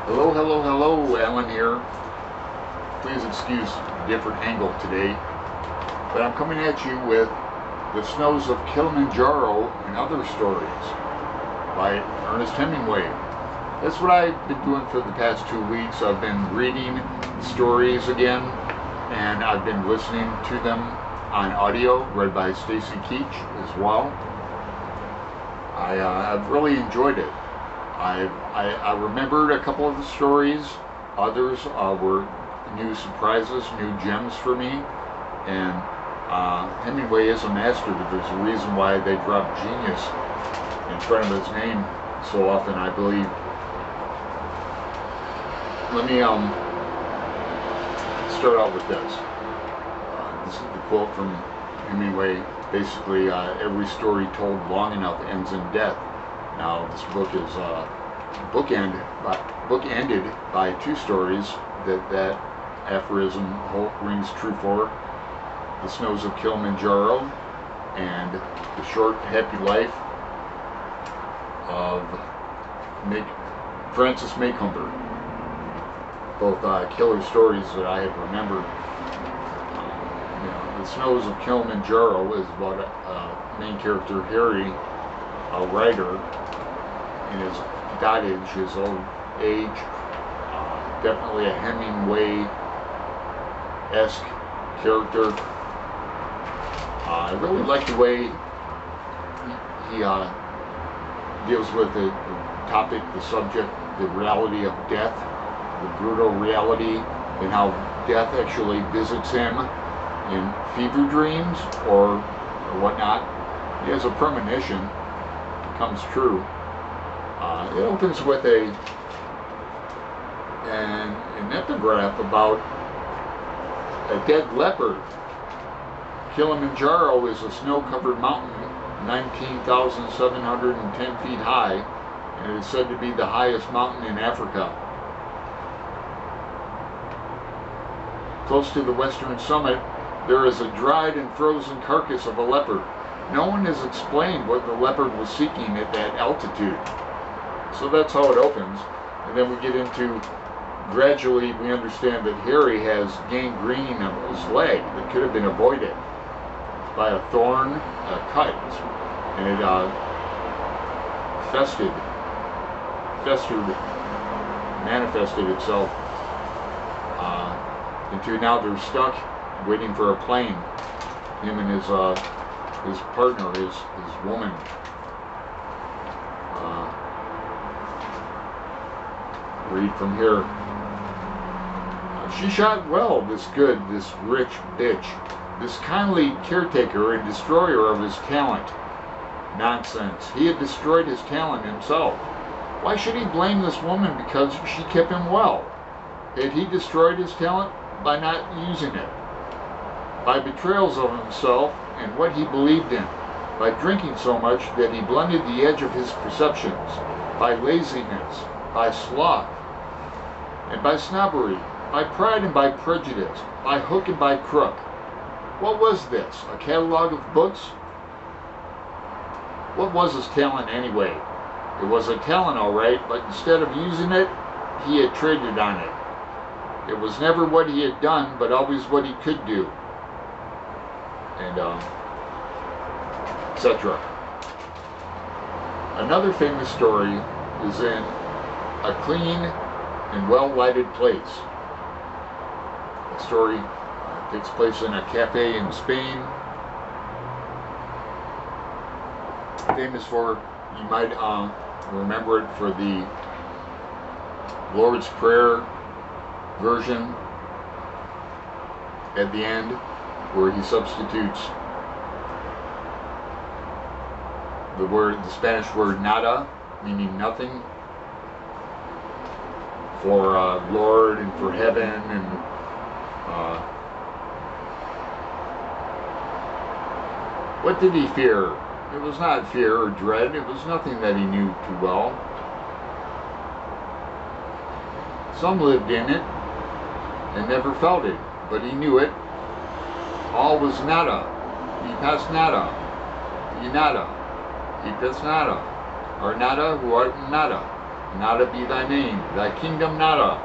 Hello, hello, hello, Alan here. Please excuse different angle today, but I'm coming at you with The Snows of Killiminjaro and Other Stories by Ernest Hemingway. That's what I've been doing for the past 2 weeks. I've been reading stories again, and I've been listening to them on audio, read by Stacy Keach as well. I've really enjoyed it. I remembered a couple of the stories. Others were new surprises, new gems for me. And Hemingway is a master, but there's a reason why they drop genius in front of his name so often, I believe. Let me start out with this. This is the quote from Hemingway. Basically, every story told long enough ends in death. Now, this book is bookended by 2 stories that aphorism rings true for: The Snows of Killiminjaro and The Short Happy Life of Francis Maycomber. Both killer stories that I have remembered. The Snows of Killiminjaro is about main character Harry, a writer in his dotage, his old age, definitely a Hemingway-esque character. I really like the way he deals with the topic, the subject, the reality of death, the brutal reality, and how death actually visits him in fever dreams or whatnot. He has a premonition. It comes true. It opens with an epigraph about a dead leopard. Killiminjaro is a snow-covered mountain 19,710 feet high, and it is said to be the highest mountain in Africa. Close to the western summit, there is a dried and frozen carcass of a leopard. No one has explained what the leopard was seeking at that altitude. So that's how it opens. And then we get into, gradually we understand that Harry has gangrene of his leg that could have been avoided by a thorn, a cut, and it manifested itself into, now they're stuck waiting for a plane. Him and his partner, his woman. Read from here. She shot well, this rich bitch, this kindly caretaker and destroyer of his talent. Nonsense. He had destroyed his talent himself. Why should he blame this woman because she kept him well? Had he destroyed his talent? By not using it. By betrayals of himself and what he believed in. By drinking so much that he blunted the edge of his perceptions. By laziness. By sloth. And by snobbery. By pride and by prejudice. By hook and by crook. What was this? A catalog of books? What was his talent anyway? It was a talent, all right, but instead of using it, he had traded on it. It was never what he had done, but always what he could do. And, etc. Another famous story is in a clean and well-lighted place. The story takes place in a cafe in Spain. Famous for, you might remember it for the Lord's Prayer version at the end, where he substitutes the Spanish word nada, meaning nothing, for Lord and for heaven, and what did he fear? It was not fear or dread. It was nothing that he knew too well. Some lived in it and never felt it, but he knew it. All was nada. Y pas nada. Y nada. Y pas nada. Or nada, who art nada. nada be thy name, thy kingdom nada,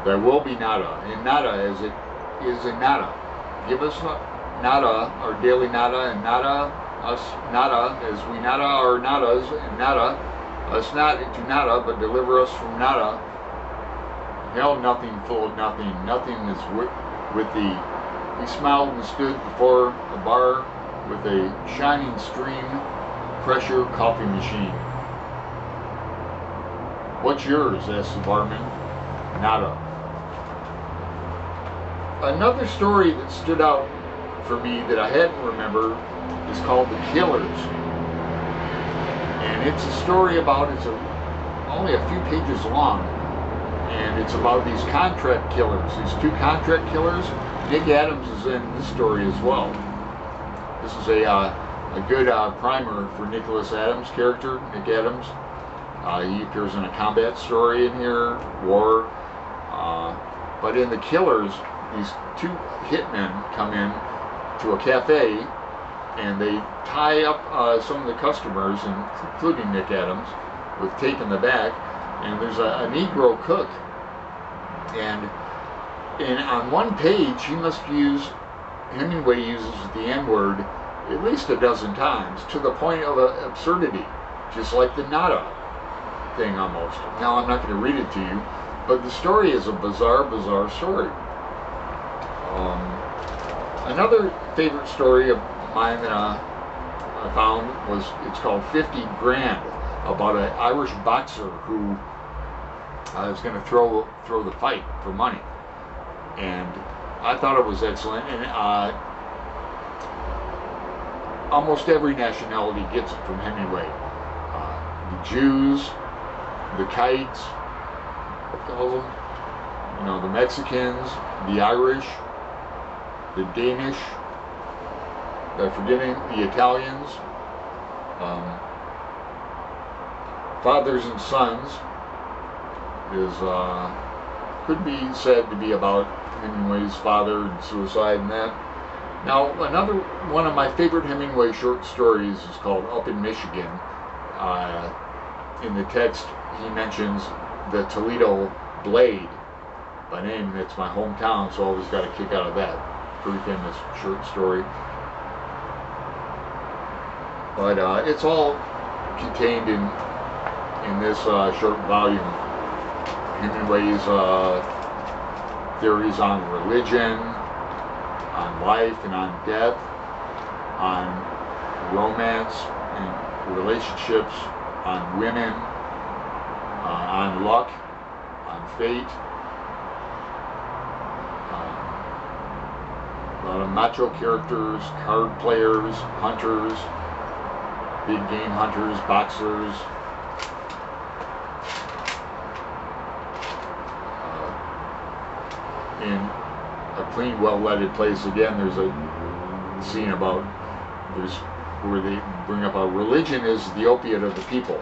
thy will be nada, and nada as it is in nada. Give us nada, our daily nada, and nada, us nada, as we nada our nadas, and nada, us not into nada, but deliver us from nada. Hell, nothing full of nothing, nothing is with thee. He smiled and stood before a bar with a shining stream pressure coffee machine. What's yours? Asked the barman. Nada. Another story that stood out for me that I hadn't remembered is called The Killers. And it's a story about, only a few pages long, and it's about these contract killers, these two contract killers. Nick Adams is in this story as well. This is a good primer for Nicholas Adams' character, Nick Adams. He appears in a combat story in here, war. But in The Killers, these two hitmen come in to a cafe and they tie up some of the customers, including Nick Adams, with tape in the back. And there's a Negro cook. And on one page, Hemingway uses the N-word at least a dozen times, to the point of absurdity, just like the nada thing almost. Now, I'm not going to read it to you, but the story is a bizarre, bizarre story. Another favorite story of mine that I found it's called 50 Grand, about an Irish boxer who was going to throw the fight for money. And I thought it was excellent, and almost every nationality gets it from Hemingway. The Jews, the Kites, the Mexicans, the Irish, the Danish, the Italians, Fathers and Sons could be said to be about Hemingway's father and suicide and that. Now, another one of my favorite Hemingway short stories is called Up in Michigan. In the text, he mentions the Toledo Blade by name. It's my hometown, so I always got a kick out of that. Pretty famous short story. But it's all contained in this short volume. Hemingway's theories on religion, on life and on death, on romance and relationships, on women, on luck, on fate, a lot of macho characters, card players, hunters, big game hunters, boxers. In a clean, well-lighted place, again, there's a scene where they bring up how religion is the opiate of the people.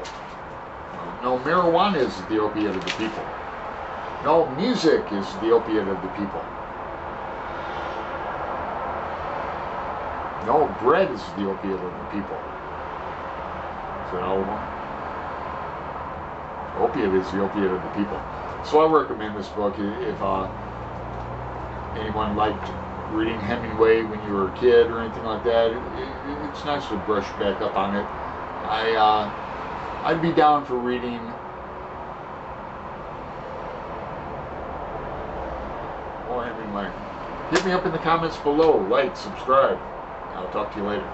No, marijuana is the opiate of the people. No, music is the opiate of the people. No, bread is the opiate of the people. Is that all of them? Opiate is the opiate of the people. So I recommend this book if anyone liked reading Hemingway when you were a kid or anything like that. It's nice to brush back up on it. I'd be down for reading more Hemingway. Hit me up in the comments below. Like, subscribe. I'll talk to you later.